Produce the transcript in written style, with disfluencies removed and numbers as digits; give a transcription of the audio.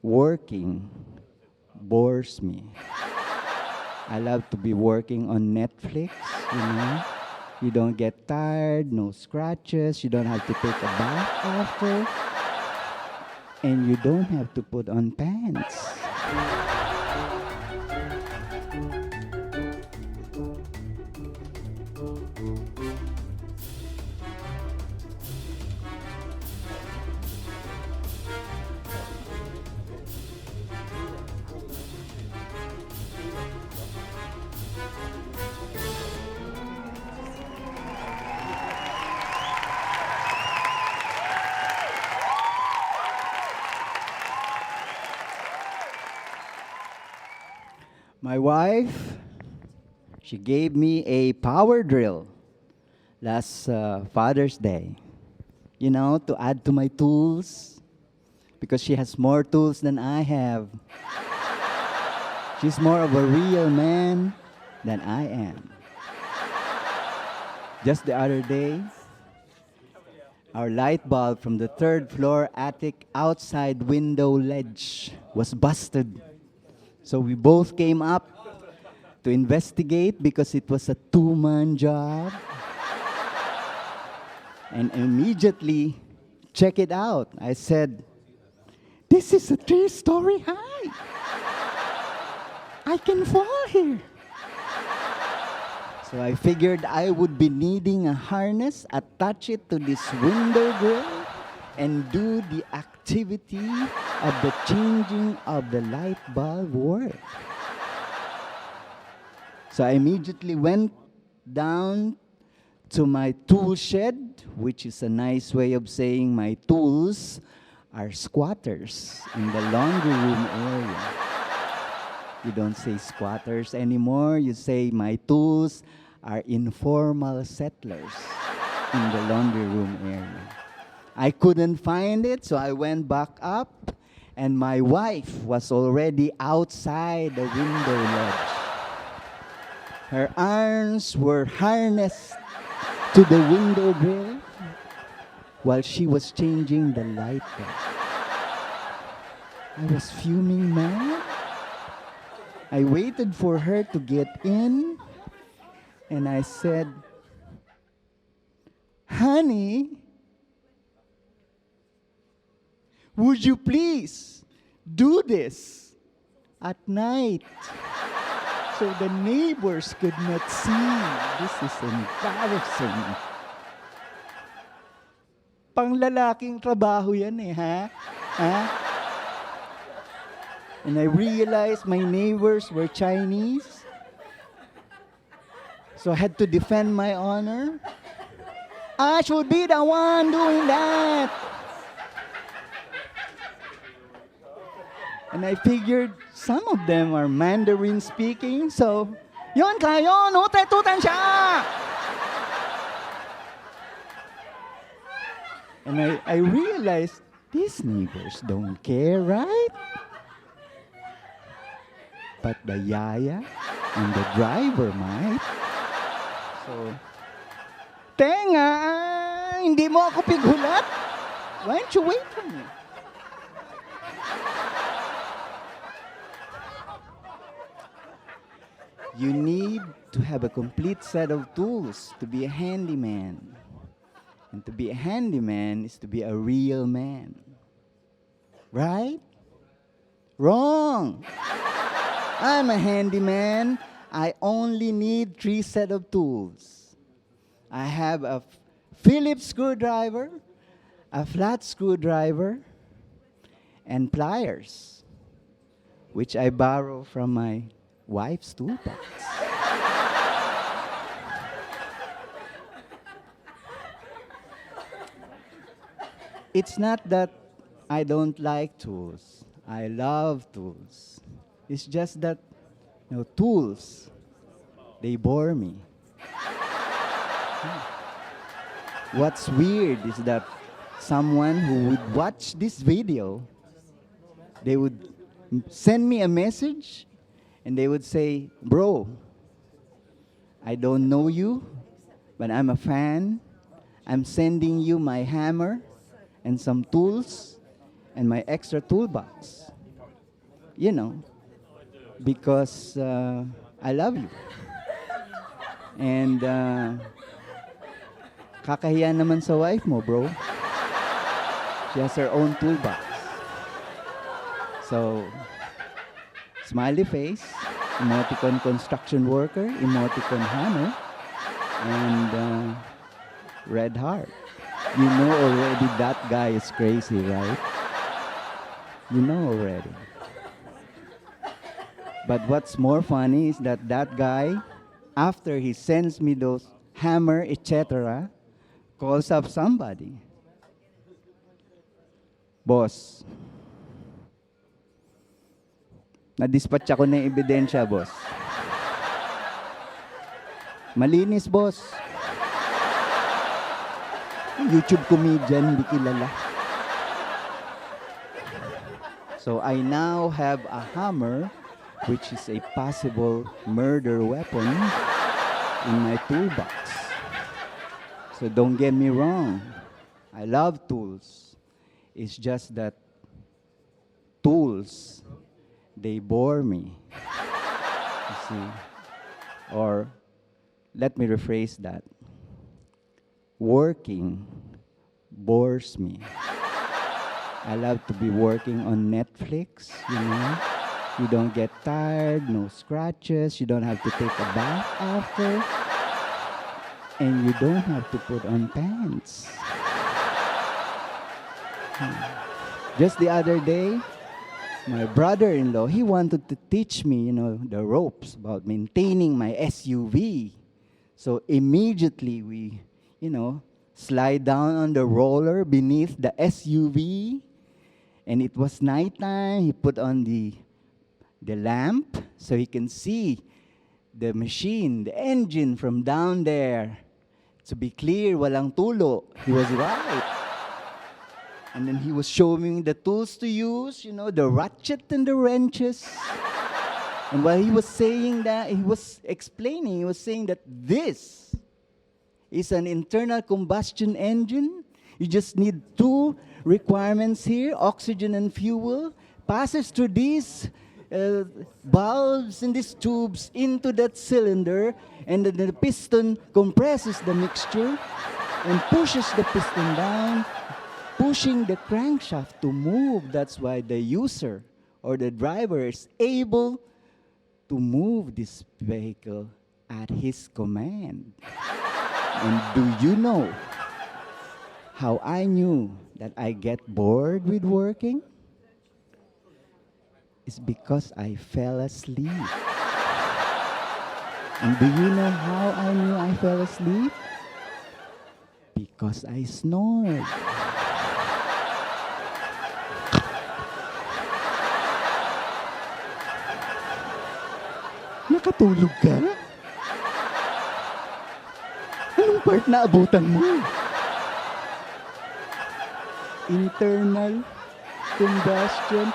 working bores me. I love to be working on Netflix, you know. You don't get tired, no scratches, you don't have to take a bath after, and you don't have to put on pants. My wife, she gave me a power drill last Father's Day, you know, to add to my tools, because she has more tools than I have. She's more of a real man than I am. Just the other day, our light bulb from the third floor attic outside window ledge was busted. So we both came up to investigate because it was a two-man job. And immediately, check it out. I said, "This is a 3-story high. I can fall here." So I figured I would be needing a harness, attach it to this window grill, and do the activity of the changing of the light bulb work. So I immediately went down to my tool shed, which is a nice way of saying my tools are squatters in the laundry room area. You don't say squatters anymore, you say my tools are informal settlers in the laundry room area. I couldn't find it, so I went back up, and my wife was already outside the window ledge. Her arms were harnessed to the window grill while she was changing the light bulb. I was fuming mad. I waited for her to get in, and I said, "Honey, would you please do this at night so the neighbors could not see? This is embarrassing." Panglalaking trabaho yan eh, ha? Ha? And I realized my neighbors were Chinese, so I had to defend my honor. I should be the one doing that. And I figured some of them are Mandarin speaking, so, "Yon kayo, nutetutan siya!" And I realized these neighbors don't care, right? But the yaya and the driver might. So, "Tenga, hindi mo ako pigulat? Why don't you wait for me?" You need to have a complete set of tools to be a handyman. And to be a handyman is to be a real man. Right? Wrong. I'm a handyman. I only need 3 sets of tools. I have a Phillips screwdriver, a flat screwdriver, and pliers, which I borrow from my wife's toolbox. It's not that I don't like tools. I love tools. It's just that, tools, they bore me. What's weird is that someone who would watch this video, they would send me a message and they would say, "Bro, I don't know you, but I'm a fan. I'm sending you my hammer and some tools and my extra toolbox. you know, because I love you. And kakahiya naman sa wife mo, bro. She has her own toolbox. So, smiley face, emoticon construction worker, emoticon hammer, and red heart. You know already that guy is crazy, right? You know already. But what's more funny is that that guy, after he sends me those hammer, etc., calls up somebody. Boss, na-dispatch ako ng ebidensya, boss. Malinis, boss. YouTube comedian, hindi kilala. So I now have a hammer, which is a possible murder weapon, in my toolbox. So don't get me wrong. I love tools. It's just that tools, they bore me. You see? Or let me rephrase that. Working bores me. I love to be working on Netflix, you know. You don't get tired, no scratches, you don't have to take a bath after, and you don't have to put on pants. Just the other day, my brother-in-law, he wanted to teach me, you know, the ropes about maintaining my SUV. So immediately we, you know, slide down on the roller beneath the SUV, and it was nighttime. He put on the lamp so he can see the machine, the engine from down there. To be clear, walang tulo. He was right. And then he was showing me the tools to use, you know, the ratchet and the wrenches. And while he was saying that, he was explaining, he was saying that this is an internal combustion engine. You just need two requirements here, oxygen and fuel. Passes through these valves and these tubes into that cylinder, and then the piston compresses the mixture and pushes the piston down, pushing the crankshaft to move. That's why the user or the driver is able to move this vehicle at his command. And do you know how I knew that I get bored with working? It's because I fell asleep. And do you know how I knew I fell asleep? Because I snored. Nakatulog ka? Anong part na abutan mo? Internal combustion